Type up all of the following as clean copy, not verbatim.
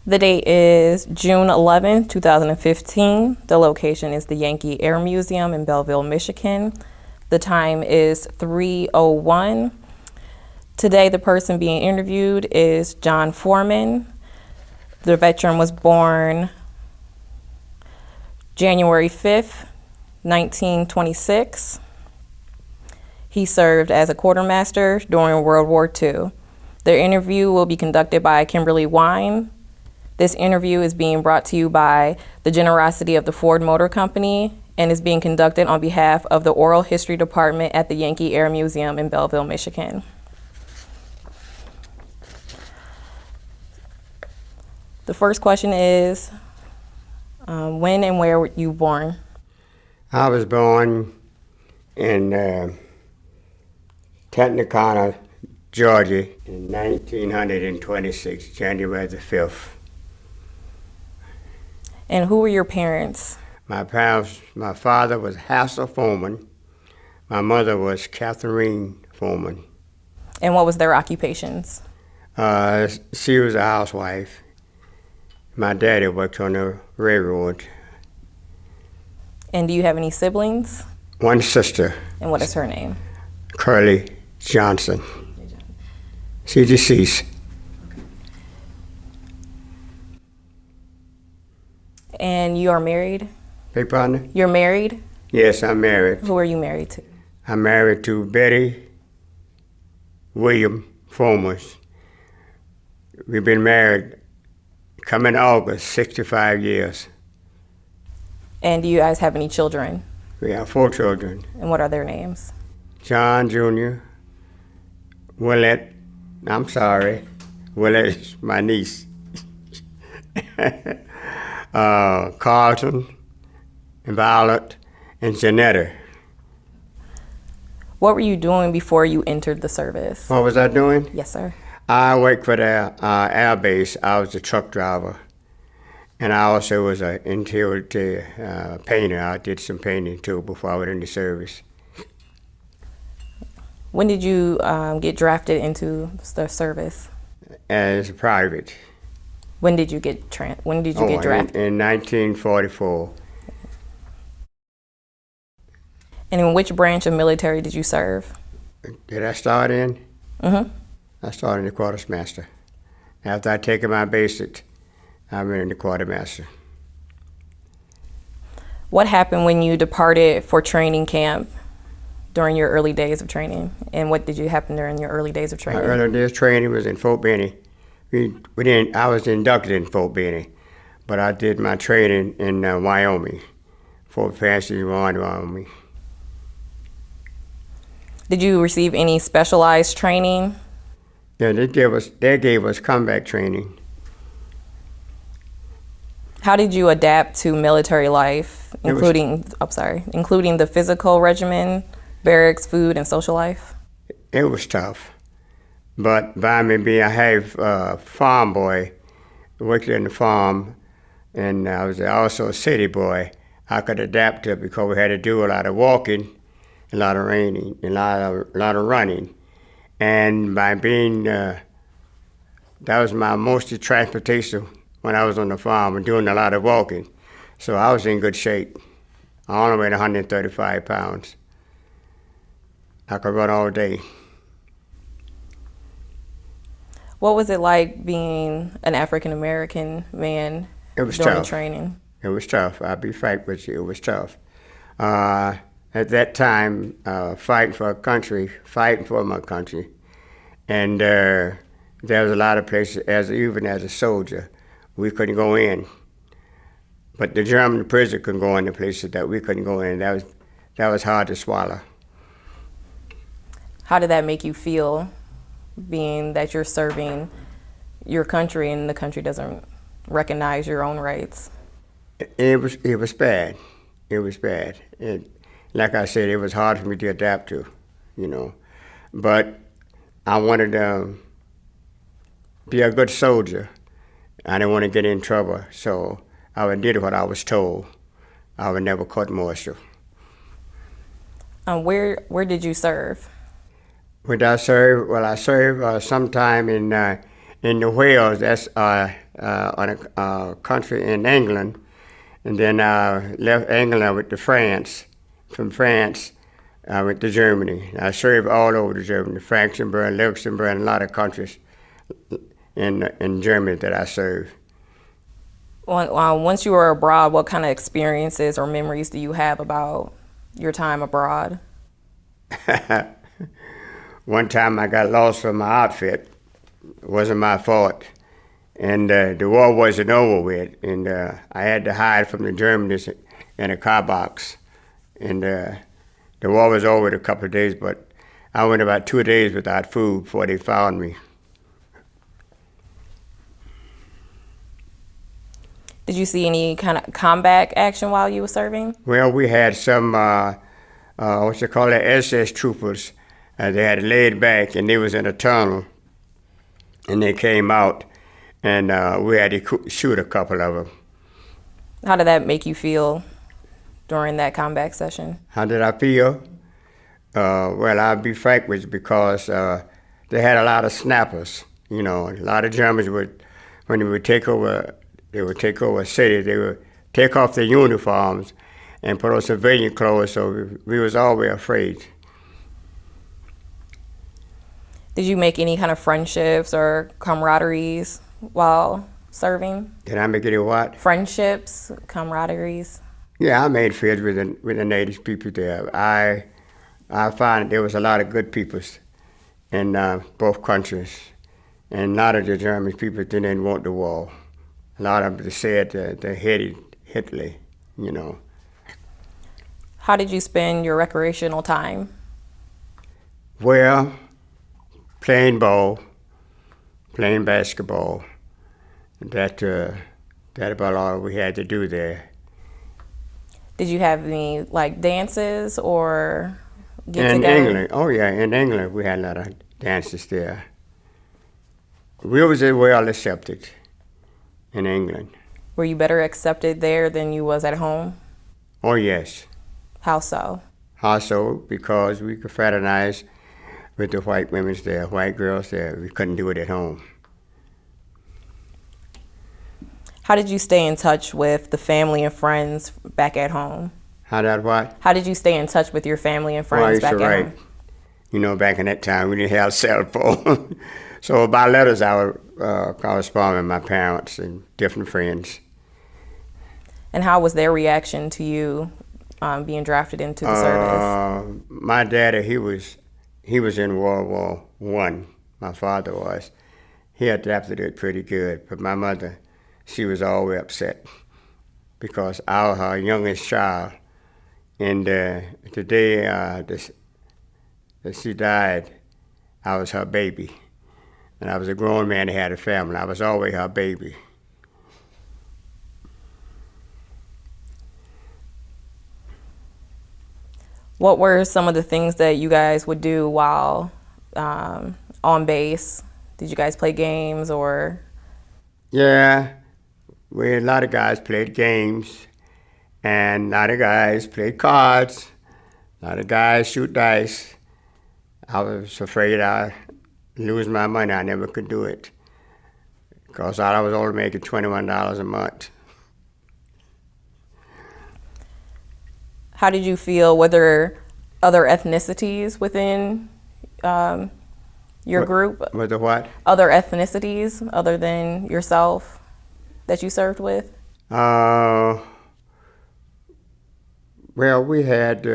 The date is June 11th, 2015. The location is the Yankee Air Museum in Belleville, Michigan. The time is 3:01. Today, the person being interviewed is John Foreman. The veteran was born January 5th, 1926. He served as a quartermaster during World War II. Their interview will be conducted by Kimberly Wine. This interview is being brought to you by the generosity of the Ford Motor Company and is being conducted on behalf of the Oral History Department at the Yankee Air Museum in Belleville, Michigan. The first question is, when and where were you born? I was born in Tanacana, Georgia in 1926, January the 5th. And who were your parents? My father was Hassel Foreman. My mother was Catherine Foreman. And what was their occupations? She was a housewife. My daddy worked on the railroad. And do you have any siblings? One sister. And what is her name? Curly Johnson. She's deceased. And you are married? Beg pardon? You're married? Yes, I'm married. Who are you married to? I'm married to Betty William Foreman. We've been married, coming August, 65 years. And do you guys have any children? We have 4 children. And what are their names? John Jr., Willette, Willette is my niece. Carlton, and Violet, and Janetta. What were you doing before you entered the service? What was I doing? Yes, sir. I worked for the air base. I was a truck driver. And I also was an interior painter. I did some painting too before I went into service. When did you get drafted into the service? As a private. When did you get drafted? In 1944. And in which branch of military did you serve? Did I start in? Mm-hmm. I started in the quartermaster. After I taken my basic, I went into quartermaster. What happened when you departed for training camp during your early days of training? And what did you happen during your early days of training? My early days of training was in Fort Benning. I was inducted in Fort Benning, but I did my training in Wyoming, Fort Fancy, Wyoming. Did you receive any specialized training? Yeah, they gave us combat training. How did you adapt to military life, including the physical regimen, barracks, food, and social life? It was tough. But by me being a farm boy, worked in the farm, and I was also a city boy, I could adapt to it because we had to do a lot of walking, a lot of raining, a lot of running. And by being, that was my mostly transportation when I was on the farm and doing a lot of walking. So I was in good shape. I only weighed 135 pounds. I could run all day. What was it like being an African-American man during training? It was tough. I'll be frank with you, it was tough. At that time, fighting for my country. And there was a lot of places, even as a soldier, we couldn't go in. But the German prison could go in the places that we couldn't go in. That was hard to swallow. How did that make you feel, being that you're serving your country and the country doesn't recognize your own rights? It was bad. It was bad. Like I said, it was hard for me to adapt to, But I wanted to be a good soldier. I didn't want to get in trouble, so I did what I was told. I would never cut moisture. Where did you serve? Where did I serve? Well, I served sometime in in the Wales, that's on a country in England. And then I left England, I went to France. From France, I went to Germany. I served all over the Germany, Frankfurt, Luxembourg, and a lot of countries in Germany that I served. Once you were abroad, what kind of experiences or memories do you have about your time abroad? One time I got lost from my outfit. It wasn't my fault. And the war wasn't over with. And I had to hide from the Germans in a car box. And the war was over in a couple of days, but I went about 2 days without food before they found me. Did you see any kind of combat action while you were serving? Well, we had some, what you call it, SS troopers. They had laid back, and they was in a tunnel, and they came out, and we had to shoot a couple of them. How did that make you feel during that combat session? How did I feel? Well, I'll be frank with you, because they had a lot of snappers. You know, a lot of Germans would, when they would take over a city, they would take off their uniforms and put on civilian clothes, so we was always afraid. Did you make any kind of friendships or camaraderies while serving? Did I make any what? Friendships, camaraderies? Yeah, I made friends with the native people there. I found there was a lot of good people in both countries, and a lot of the German people didn't want the war. A lot of them said they hated Hitler, you know. How did you spend your recreational time? Well, playing ball, playing basketball. That about all we had to do there. Did you have any like dances or get In together? England, oh yeah, in England we had a lot of dances there. We was well accepted in England. Were you better accepted there than you was at home? Oh yes. How so? Also, because we could fraternize with the white women there, white girls there. We couldn't do it at home. How did you stay in touch with the family and friends back at home? How that what? How did you stay in touch with your family and Well, I friends used to back at write. home? You know, back in that time, we didn't have cell phone. So by letters, I would correspond with my parents and different friends. And how was their reaction to you being drafted into the service? My daddy, he was in World War I. My father was. He adapted it pretty good, but my mother, she was always upset because I was her youngest child, and the day that she died, I was her baby, and I was a grown man that had a family. I was always her baby. What were some of the things that you guys would do while on base? Did you guys play games or? Yeah, a lot of guys played games, and a lot of guys played cards, a lot of guys shoot dice. I was afraid I'd lose my money. I never could do it because I was only making $21 a month. How did you feel? Were there other ethnicities within your group? With the what? Other ethnicities other than yourself that you served with? Well, we had,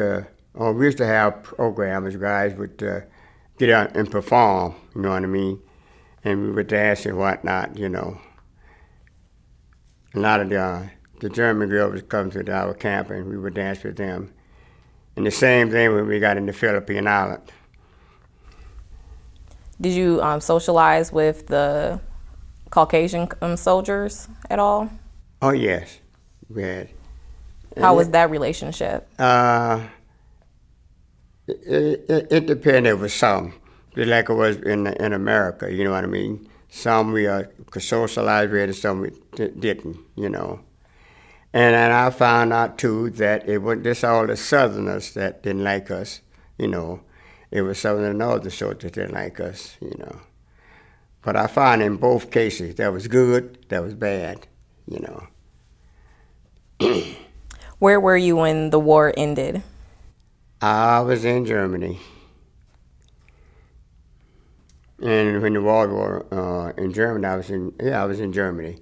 we used to have programs. Guys would get out and perform, you know what I mean? And we would dance and whatnot, you know. A lot of the German girls would come to our camp and we would dance with them. And the same thing when we got in the Philippine island. Did you socialize with the Caucasian soldiers at all? Oh, yes, we had. How was that relationship? It depended with some, just like it was in America, you know what I mean? Some we could socialize with and some we didn't, you know. And I found out too that it wasn't just all the Southerners that didn't like us, you know. It was some of the Northern soldiers that didn't like us, you know. But I found in both cases that was good, that was bad, you know. Where were you when the war ended? I was in Germany. And when the war was in Germany, I was in Germany.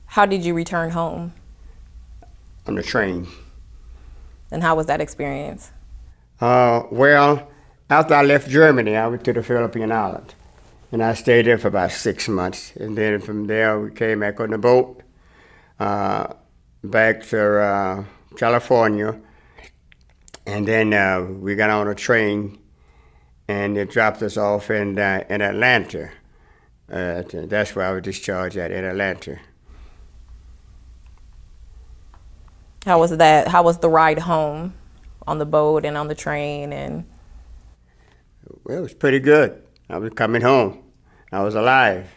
How did you return home? On the train. And how was that experience? Well, after I left Germany, I went to the Philippine Islands. And I stayed there for about 6 months. And then from there, we came back on the boat, back to California. And then we got on a train, and it dropped us off in Atlanta. That's where I was discharged at, in Atlanta. How was that? How was the ride home on the boat and on the train? And Well, it was pretty good. I was coming home. I was alive.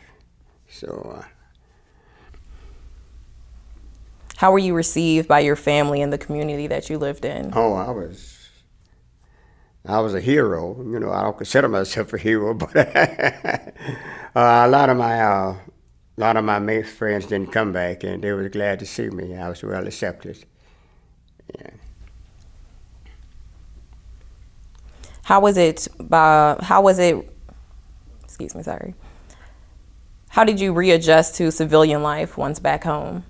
So, how were you received by your family and the community that you lived in? oh, I was a hero. You know, I don't consider myself a hero, but a lot of my mate friends didn't come back, and they were glad to see me. I was well accepted. Yeah. How was it? How was it? Excuse me. Sorry. How did you readjust to civilian life once back home?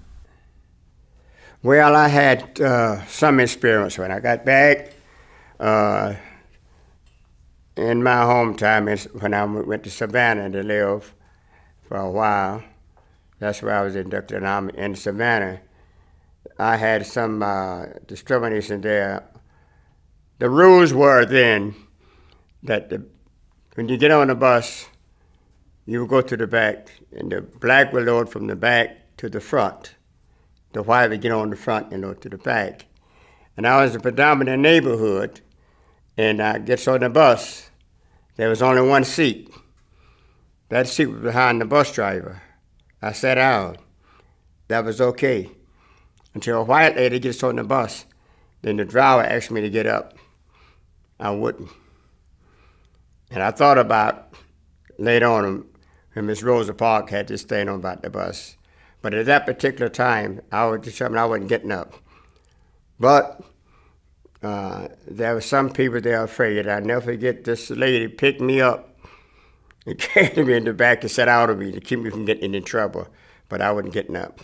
Well, I had some experience when I got back. In my hometown, when I went to Savannah to live for a while, that's where I was inducted in Savannah. I had some discrimination there. The rules were then that when you get on the bus, you would go to the back, and the black would load from the back to the front. The white would get on the front and load to the back. And I was in a predominant neighborhood, and I gets on the bus. There was only one seat. That seat was behind the bus driver. I sat down. That was okay. Until a white lady gets on the bus. Then the driver asked me to get up. I wouldn't. And I thought about later on when Miss Rosa Parks had this thing on about the bus. But at that particular time, I was determined I wasn't getting up. But there were some people there afraid. I'll never forget this lady picked me up and carried me in the back and sat out of me to keep me from getting in trouble. But I wasn't getting up.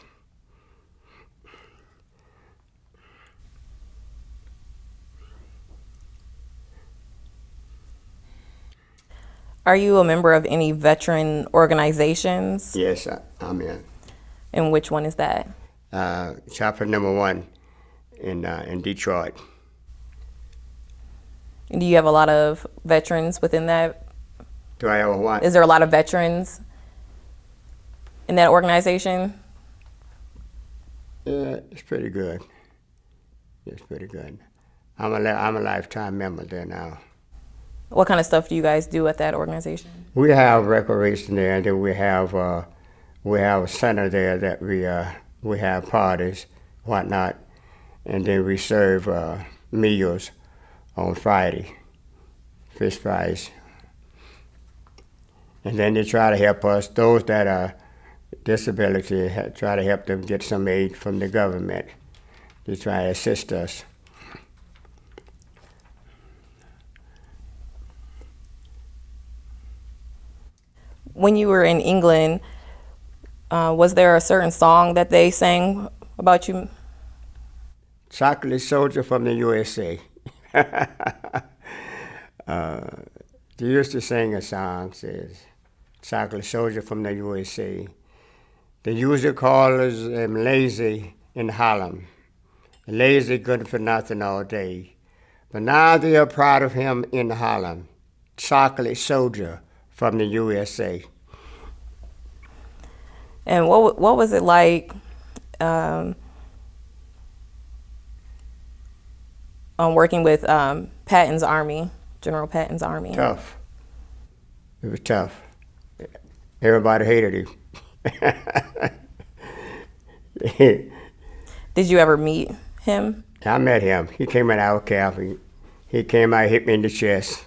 Are you a member of any veteran organizations? Yes, I'm in. And which one is that? Chapter number 1 in Detroit. And do you have a lot of veterans within that? Do I ever want? Is there a lot of veterans in that organization? Yeah, it's pretty good. It's pretty good. I'm a lifetime member there now. What kind of stuff do you guys do at that organization? We have recreation there, and then we have a center there that we have parties, whatnot, and then we serve meals on Friday, fish fries. And then they try to help us, those that are disability, try to help them get some aid from the government. They try to assist us. When you were in England, was there a certain song that they sang about you? Chocolate Soldier from the USA. They used to sing a song, says, Chocolate Soldier from the USA. They used to call us lazy in Harlem. Lazy, good for nothing all day. But now they are proud of him in Harlem. Chocolate Soldier from the USA. And what was it like on working with Patton's army, General Patton's army? Tough. It was tough. Everybody hated him. Did you ever meet him? I met him. He came in our camp. He came out, hit me in the chest.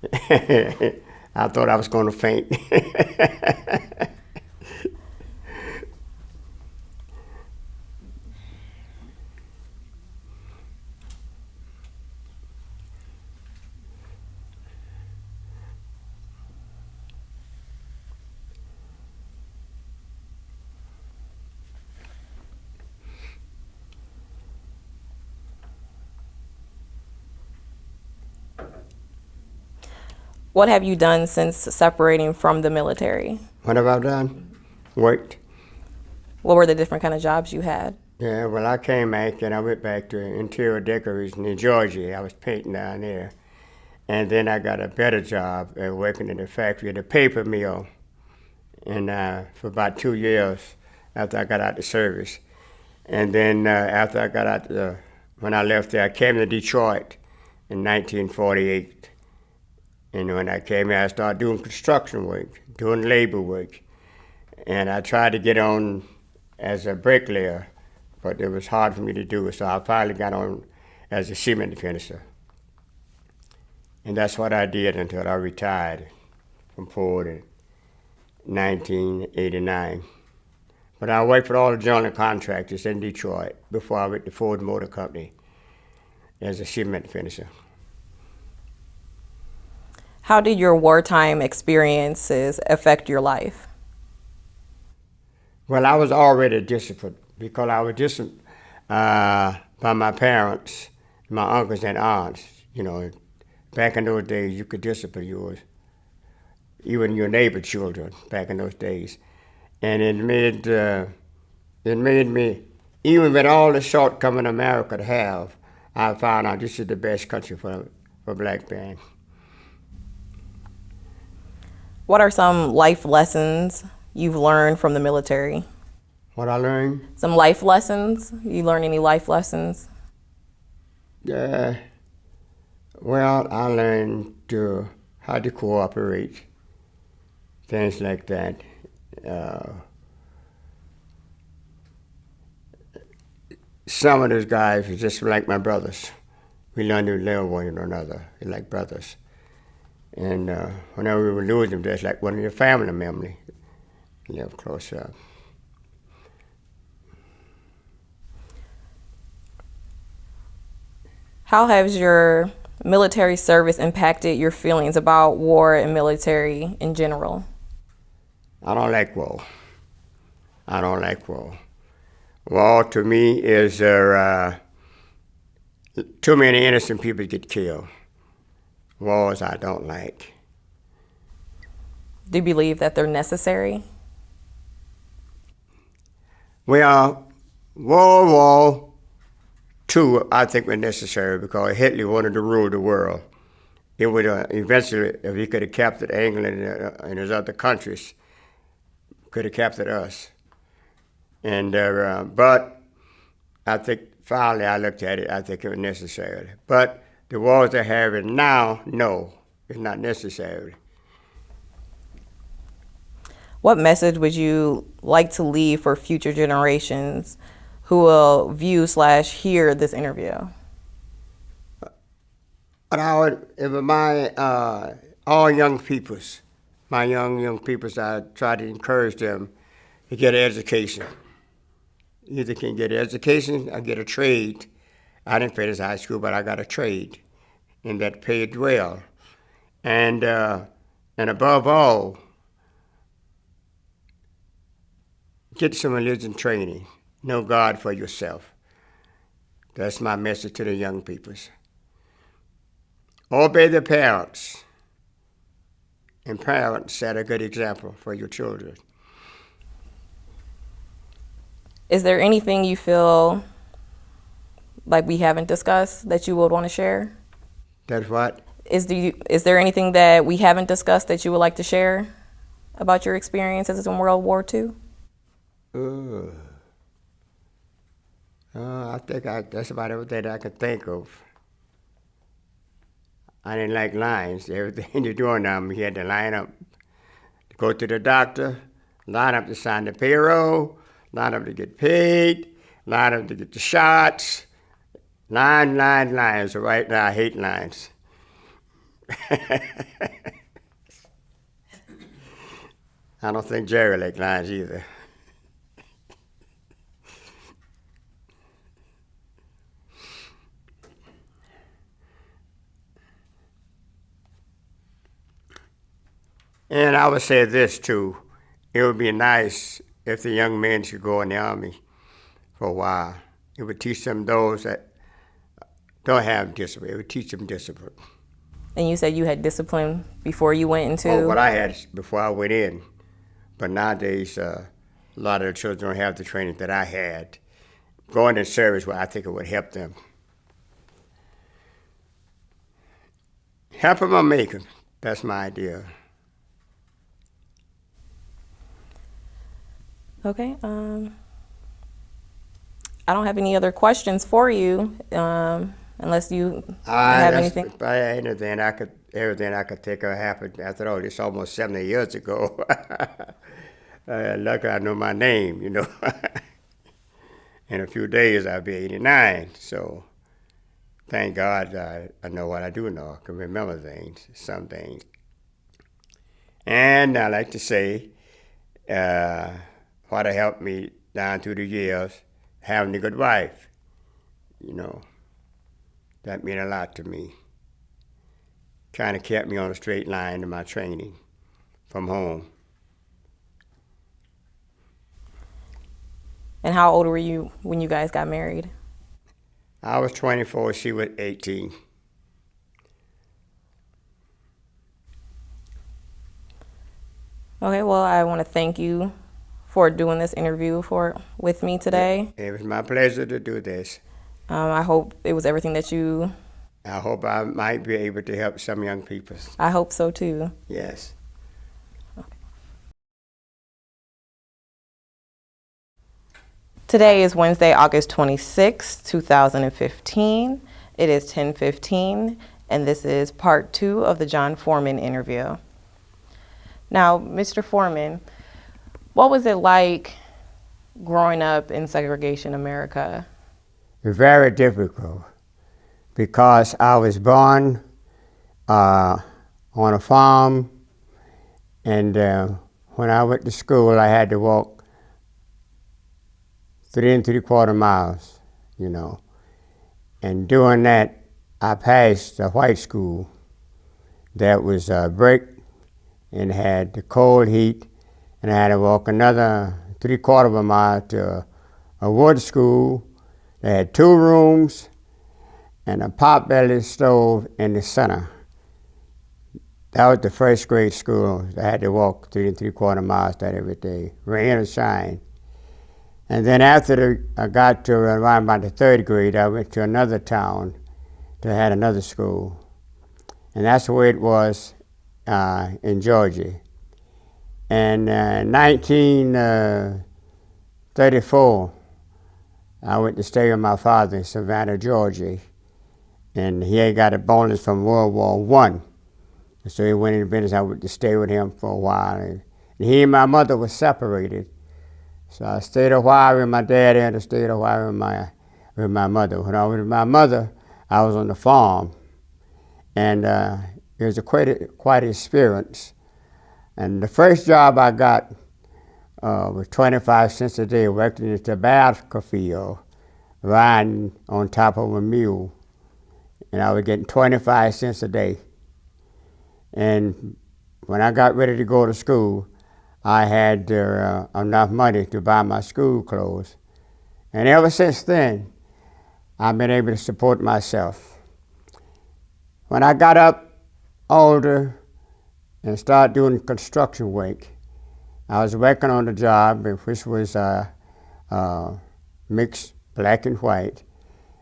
I thought I was going to faint. What have you done since separating from the military? What have I done? Worked. What were the different kind of jobs you had? Yeah, well, I came back and I went back to interior decoration in Georgia. I was painting down there. And then I got a better job working in the factory at a paper mill. And for about 2 years after I got out of service. And then after I got out, when I left there, I came to Detroit in 1948. And when I came here, I started doing construction work, doing labor work. And I tried to get on as a bricklayer, but it was hard for me to do it. So I finally got on as a cement finisher. And that's what I did until I retired from Ford in 1989. But I worked for all the general contractors in Detroit before I went to Ford Motor Company as a cement finisher. How did your wartime experiences affect your life? Well, I was already disciplined because I was disciplined by my parents, my uncles and aunts. You know, back in those days, you could discipline yours, even your neighbor children back in those days. And it made me, even with all the shortcomings America have, I found out this is the best country for black men. What are some life lessons you've learned from the military? What I learned? Some life lessons? You learn any life lessons? Well, I learned how to cooperate, things like that. Some of those guys were just like my brothers. We learned to love one another like brothers. And whenever we would lose them, just like one of your family members, live close up. How has your military service impacted your feelings about war and military in general? I don't like war. I don't like war. War to me is too many innocent people get killed. Wars I don't like. Do you believe that they're necessary? Well, World War II, I think, was necessary because Hitler wanted to rule the world. It would eventually, if he could have captured England and his other countries, could have captured us. And but I think finally I looked at it, I think it was necessary. But the wars they're having now, no, it's not necessary. What message would you like to leave for future generations who will view/hear this interview? But I would, if my all young peoples, my young peoples, I try to encourage them to get an education. Either can get an education or get a trade. I didn't finish high school, but I got a trade, and that paid well. And above all, get some religion training. Know God for yourself. That's my message to the young peoples. Obey the parents, and parents set a good example for your children. Is there anything you feel like we haven't discussed that you would want to share? That's what? Is there anything that we haven't discussed that you would like to share about your experiences in World War II? I think that's about everything I can think of. I didn't like lines. Everything you're doing now, you had to line up. To go to the doctor, line up to sign the payroll, line up to get paid, line up to get the shots. Lines. So right now I hate lines. I don't think Jerry liked lions either. And I would say this too. It would be nice if the young men should go in the Army for a while. It would teach them those that don't have discipline. It would teach them discipline. And you said you had discipline before you went into. Oh, what I had before I went in. But nowadays, a lot of the children don't have the training that I had. Going in service, well, I think it would help them. Help them or make them. That's my idea. Okay. I don't have any other questions for you, unless you have anything. Everything I could think of happened. After all, it's almost 70 years ago. Luckily, I know my name, you know. In a few days, I'll be 89. So, thank God I know what I do know. I can remember things, some things. And I like to say, what helped me down through the years, having a good wife, you know, that meant a lot to me. Kind of kept me on a straight line in my training from home. And how old were you when you guys got married? I was 24, she was 18. Okay, well, I want to thank you for doing this interview with me today. It was my pleasure to do this. I hope it was everything that you. I hope I might be able to help some young people. I hope so too. Yes. Today is Wednesday, August 26, 2015. It is 10:15, and this is part 2 of the John Foreman interview. Now, Mr. Foreman, what was it like growing up in segregation America? Very difficult because I was born on a farm, and when I went to school, I had to walk 3 3/4 miles, you know. And doing that, I passed a white school that was brick and had the cold heat, and I had to walk another 3/4 of a mile to a wood school that had 2 rooms and a pot-bellied stove in the center. That was the first grade school. I had to walk 3 3/4 miles that every day, rain or shine. And then after I got to around about the 3rd grade, I went to another town to had another school. And that's the way it was in Georgia. And 1934, I went to stay with my father in Savannah, Georgia. And he had got a bonus from World War I. So he went into business. I went to stay with him for a while. And he and my mother were separated. So I stayed a while with my dad and I stayed a while with my mother. When I was with my mother, I was on the farm. And it was quite an experience. And the first job I got was 25 cents a day, working in the tobacco field, riding on top of a mule. And I was getting 25 cents a day. And when I got ready to go to school, I had enough money to buy my school clothes. And ever since then, I've been able to support myself. When I got up older and started doing construction work, I was working on a job which was mixed black and white.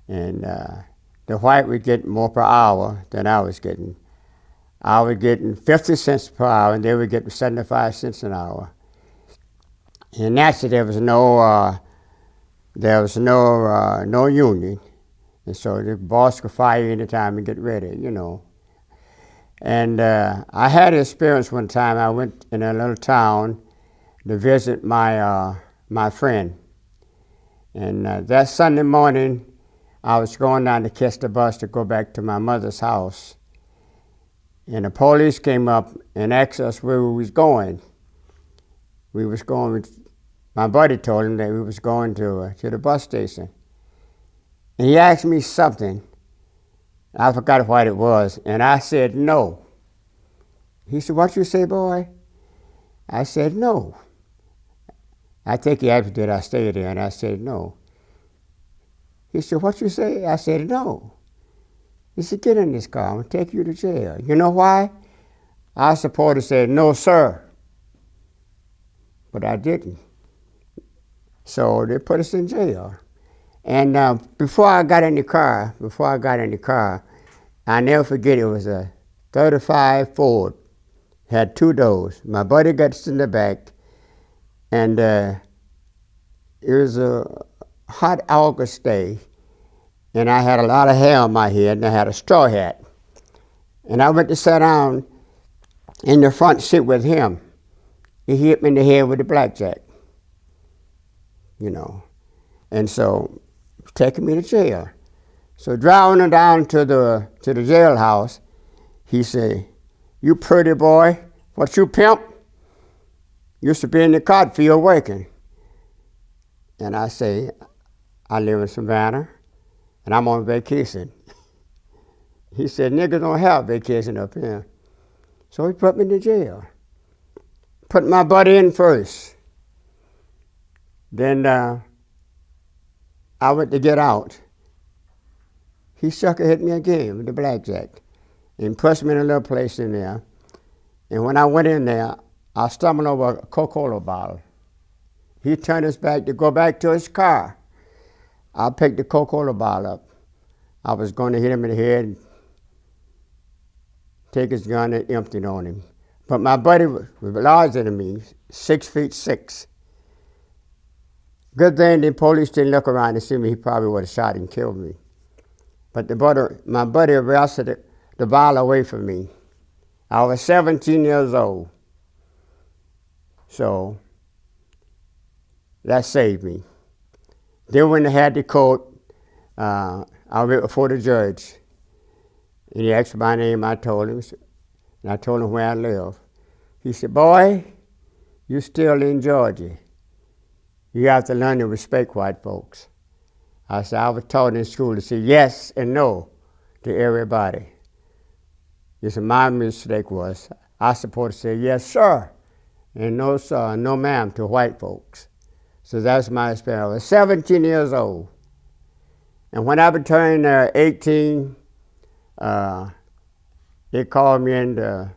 And the white would get more per hour than I was getting. I was getting 50 cents per hour, and they were getting 75 cents an hour. And naturally, there was no union, and so the boss could fire you anytime and get ready, you know. And I had an experience one time. I went in a little town to visit my friend, and that Sunday morning, I was going down to catch the bus to go back to my mother's house. And the police came up and asked us where we was going. We was going, my buddy told him that we was going to the bus station. And he asked me something. I forgot what it was, and I said no. He said, "What you say, boy?" I said no. I think he asked me, did I stay there, and I said no. He said, "What you say?" I said no. He said, "Get in this car, I'm gonna take you to jail." You know why? Our supporter said, "No, sir." But I didn't. So they put us in jail. And before I got in the car, I never forget, it was a 35 Ford. Had 2 doors. My buddy got us in the back, and it was a hot August day, and I had a lot of hair on my head, and I had a straw hat. And I went to sit down in the front seat with him. He hit me in the head with a blackjack, you know. And so, taking me to jail. So driving down to the jailhouse, he said, "You pretty boy, what you pimp? Used to be in the cotton field working." And I say, "I live in Savannah, and I'm on vacation." He said, "Niggas don't have vacation up here." So he put me in the jail. Put my buddy in first. Then I went to get out. He sucker hit me again with the blackjack and pushed me in a little place in there. And when I went in there, I stumbled over a Coca-Cola bottle. He turned his back to go back to his car. I picked the Coca-Cola bottle up. I was going to hit him in the head and take his gun and empty it on him. But my buddy was larger than me, 6'6". Good thing the police didn't look around and see me. He probably would have shot and killed me. But my buddy wrestled the bottle away from me. I was 17 years old. So that saved me. Then when they had the court, I went before the judge. And he asked my name, I told him, and I told him where I live. He said, "Boy, you still in Georgia. You have to learn to respect white folks." I said, "I was taught in school to say yes and no to everybody." He said, "My mistake was, I was supposed to say yes, sir, and no, sir, no, ma'am to white folks." So that's my experience. I was 17 years old. And when I turned 18, they called me in to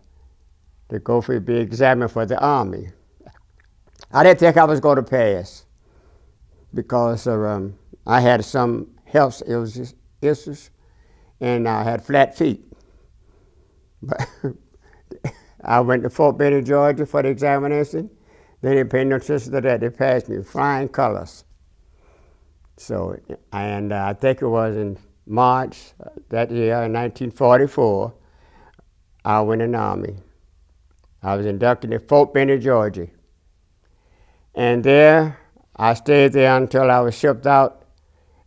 go be examined for the Army. I didn't think I was going to pass because I had some health issues and I had flat feet. But I went to Fort Benning, Georgia for the examination. They didn't pay no attention to that. They passed me flying colors. So, and I think it was in March that year, in 1944, I went in the Army. I was inducted at Fort Benning, Georgia. And there, I stayed there until I was shipped out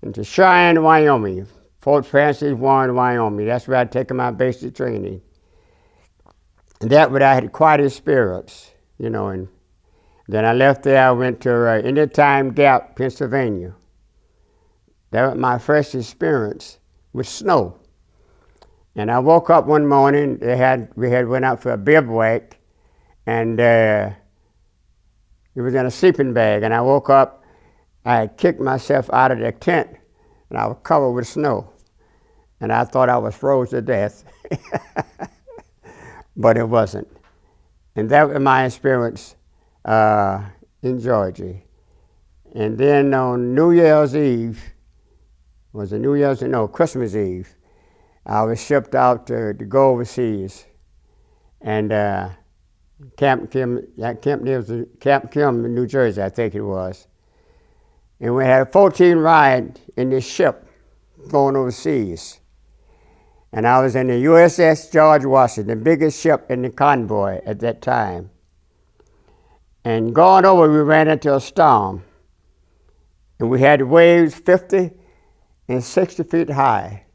into Cheyenne, Wyoming, Fort Francis, Warren, Wyoming. That's where I'd taken my basic training. And that way I had quite experience, you know. And then I left there, I went to Indian Time Gap, Pennsylvania. That was my first experience with snow. And I woke up one morning, we had went out for a bivouac, and it was in a sleeping bag. And I woke up, I had kicked myself out of the tent, and I was covered with snow. And I thought I was froze to death, but it wasn't. And that was my experience in Georgia. And then on New Year's Eve, Christmas Eve, I was shipped out to go overseas. And Camp Kim, New Jersey, I think it was. And we had a 14 ride in this ship going overseas. And I was in the USS George Washington, the biggest ship in the convoy at that time. And going over, we ran into a storm. And we had waves 50 and 60 feet high.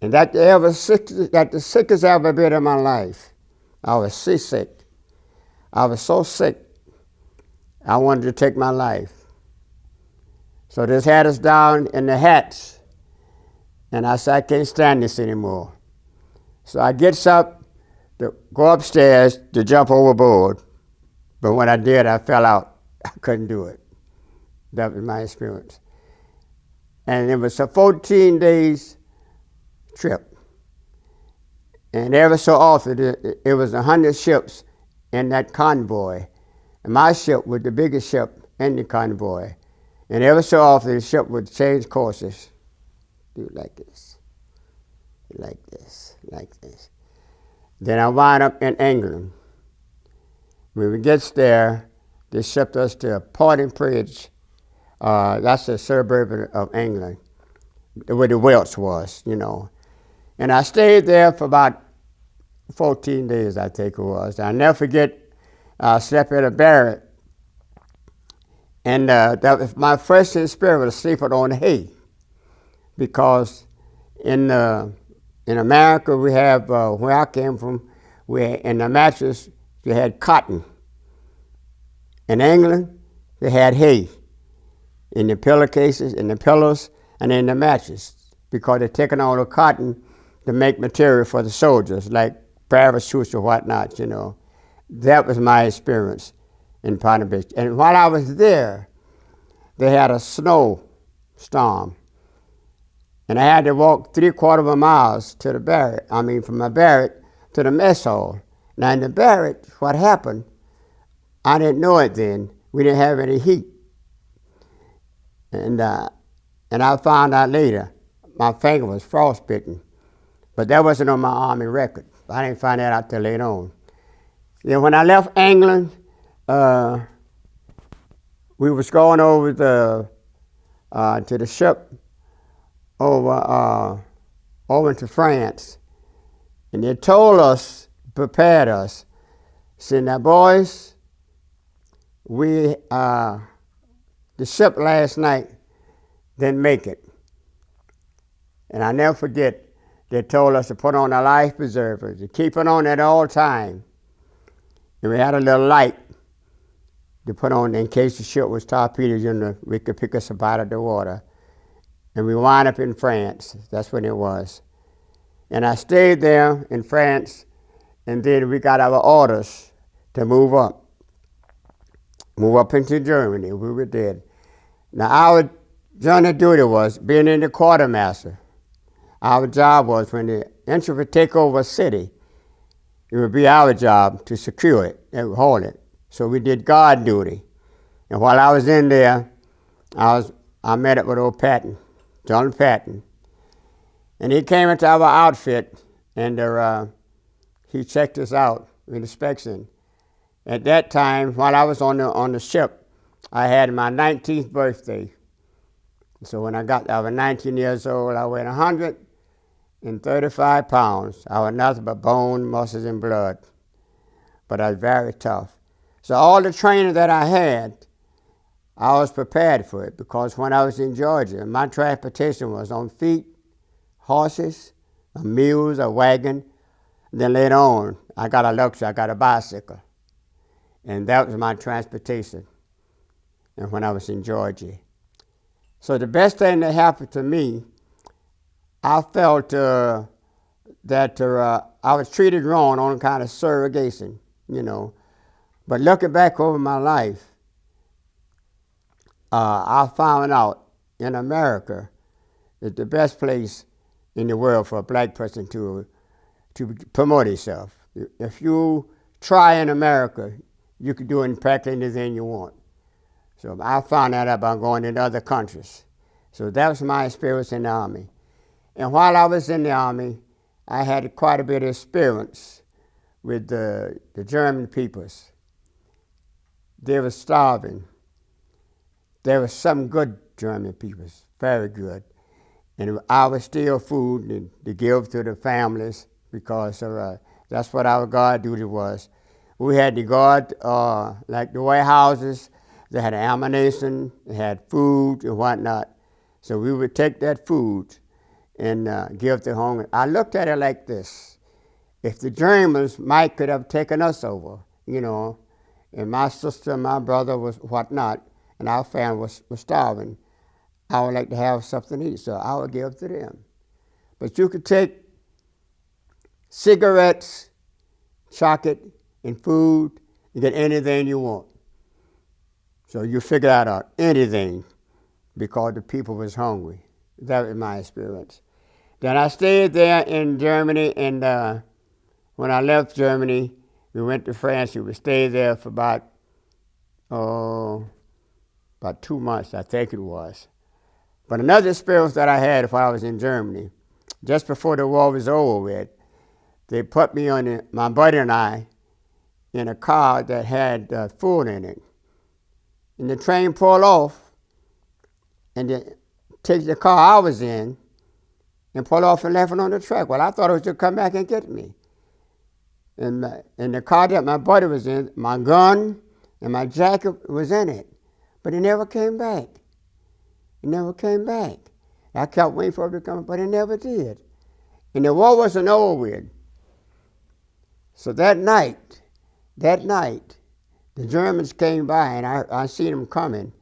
And that the sickest I ever been in my life. I was seasick. I was so sick, I wanted to take my life. So this had us down in the hats, and I said, I can't stand this anymore. So I gets up to go upstairs to jump overboard, but when I did, I fell out. I couldn't do it. That was my experience. And it was a 14 days trip. And every so often, it was 100 ships in that convoy. And my ship was the biggest ship in the convoy. And every so often, the ship would change courses. Do it like this, like this, like this. Then I wound up in England. When we gets there, they shipped us to Bridge. That's a suburb of England, where the Welsh was, you know. And I stayed there for about 14 days, I think it was. I'll never forget, I slept in a barrack. And that was my first experience was sleeping on hay. Because in America, we have, where I came from, in the mattress, they had cotton. In England, they had hay in the pillowcases, in the pillows, and in the mattress, because they're taking all the cotton to make material for the soldiers, like parachutes or whatnot, you know. That was my experience in Palm Beach. And while I was there, they had a snowstorm. And I had to walk 3/4 of a mile to the barrack, from my barrack to the mess hall. Now in the barrack, what happened, I didn't know it then, we didn't have any heat. And I found out later, my finger was frostbitten. But that wasn't on my Army record. I didn't find that out till later on. Then when I left England, we was going over to the ship over to France. And they told us, prepared us, said, now boys, the ship last night didn't make it. And I never forget, they told us to put on our life preservers, to keep it on at all time. And we had a little light to put on in case the ship was torpedoed, we could pick us up out of the water. And we wound up in France. That's when it was. And I stayed there in France, and then we got our orders to move up into Germany. We were dead. Now our journey duty was being in the quartermaster. Our job was when the enemy would take over a city, it would be our job to secure it and hold it. So we did guard duty. And while I was in there, I met up with old Patton, John Patton. And he came into our outfit, and he checked us out with inspection. At that time, while I was on the ship, I had my 19th birthday. So when I was 19 years old, I weighed 135 pounds. I was nothing but bone, muscles, and blood. But I was very tough. So all the training that I had, I was prepared for it, because when I was in Georgia, my transportation was on feet, horses, mules, a wagon. Then later on, I got a bicycle. And that was my transportation, and when I was in Georgia. So the best thing that happened to me, I felt that I was treated wrong on kind of surrogation, you know. But looking back over my life, I found out in America is the best place in the world for a black person to promote himself. If you try in America, you can do practically anything you want. So I found that out by going into other countries. So that was my experience in the Army. And while I was in the Army, I had quite a bit of experience with the German peoples. They were starving. There were some good German peoples, very good. And I would steal food to give to the families, because that's what our guard duty was. We had to guard like the warehouses. They had ammunition, they had food and whatnot. So we would take that food and give to hungry. I looked at it like this. If the Germans might could have taken us over, and my sister and my brother was whatnot, and our family was starving, I would like to have something to eat, so I would give to them. But you could take cigarettes, chocolate, and food, and get anything you want. So you figure out anything because the people was hungry. That was my experience. Then I stayed there in Germany, and when I left Germany, we went to France. We stayed there for about 2 months, I think it was. But another experience that I had while I was in Germany, just before the war was over with, they put me on my buddy and I in a car that had food in it. And the train pulled off, and they take the car I was in and pulled off and left it on the track. Well, I thought it was to come back and get me. And the car that my buddy was in, my gun and my jacket was in it. But he never came back. He never came back. I kept waiting for him to come, but he never did. And the war wasn't over with. So that night, the Germans came by, and I seen them coming.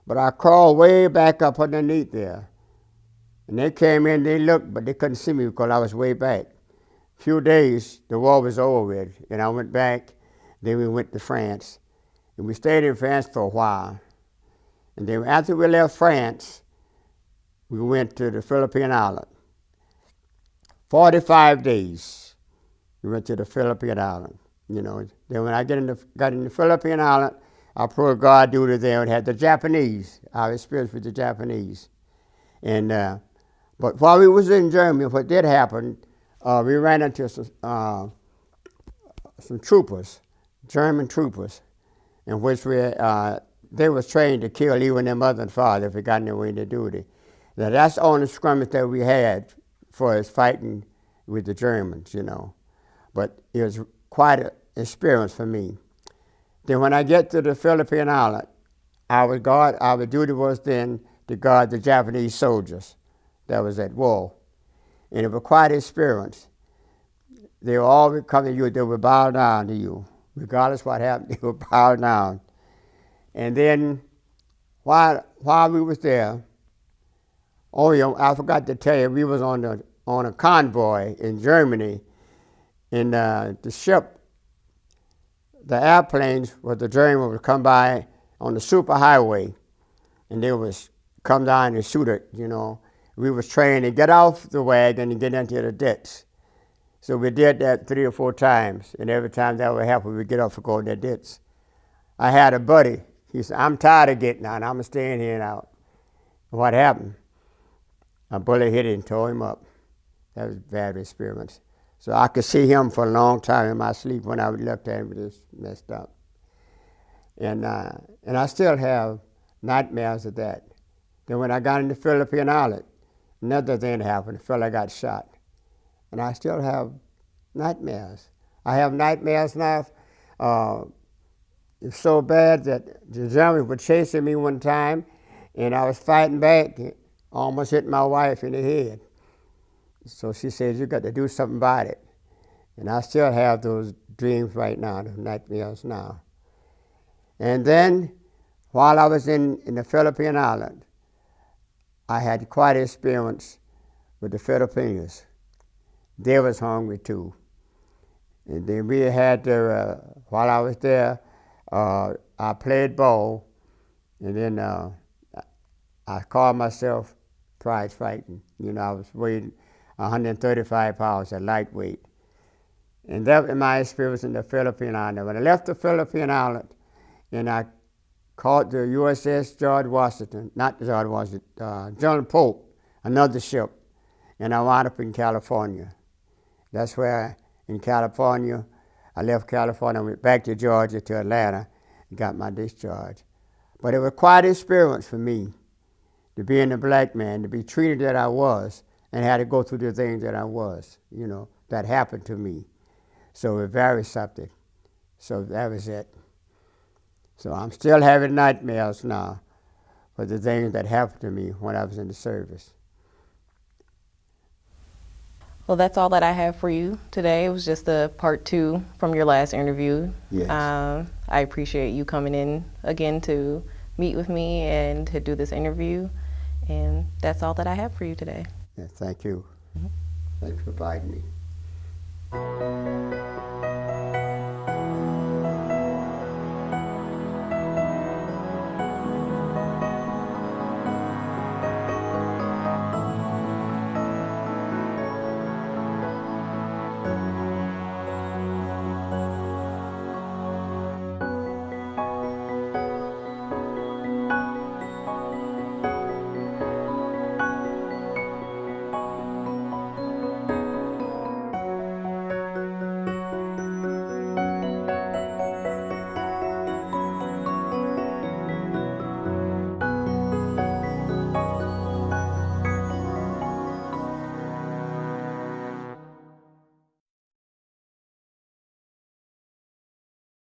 But I crawled way back up underneath there. And they came in, they looked, but they couldn't see me because I was way back. A few days, the war was over with, and I went back. Then we went to France. And we stayed in France for a while. And then after we left France, we went to the Philippine Island. 45 days, we went to the Philippine Island. Then when I got in the Philippine Island, I put guard duty there and had the Japanese. Our experience with the Japanese. And but while we was in Germany, what did happen, we ran into some troopers, German troopers, in which they was trained to kill even their mother and father if they got in their way to duty. Now that's the only skirmish that we had for us fighting with the Germans, But it was quite an experience for me. Then when I get to the Philippine Island, our duty was then to guard the Japanese soldiers that was at war. And it was quite an experience. They were always coming to you, they would bow down to you. Regardless what happened, they would bow down. And then while we was there, I forgot to tell you, we was on a convoy in Germany, and the ship, the airplanes where the Germans would come by on the superhighway, and they was come down and shoot it, We was trained to get off the wagon and get into the ditch. So we did that 3 or 4 times, and every time that would happen, we'd get off and go in that ditch. I had a buddy. He said, I'm tired of getting out. I'm staying here now. What happened? A bullet hit him and tore him up. That was a bad experience. So I could see him for a long time in my sleep. When I looked at him, it was messed up. And I still have nightmares of that. Then when I got in the Philippine Island, another thing happened. A fella got shot. And I still have nightmares. I have nightmares now. It's so bad that the Germans were chasing me one time, and I was fighting back, almost hit my wife in the head. So she said, you got to do something about it. And I still have those dreams right now, the nightmares now. And then, while I was in the Philippine Island, I had quite an experience with the Filipinos. They was hungry too. And then we had while I was there, I played ball, and then I called myself prize fighting. I was weighing 135 pounds at lightweight. And that was my experience in the Philippine Island. When I left the Philippine Island, and I caught the USS George Washington, not George Washington, John Pope, another ship, and I wound up in California. That's where, in California, I left California, went back to Georgia, to Atlanta, and got my discharge. But it was quite an experience for me to be a black man, to be treated that I was, and had to go through the things that I was, that happened to me. So it was very something. So that was it. So I'm still having nightmares now for the things that happened to me when I was in the service. Well, that's all that I have for you today. It was just a part 2 from your last interview. Yes. I appreciate you coming in again to meet with me and to do this interview. And that's all that I have for you today. Yeah, thank you. Thanks for inviting me.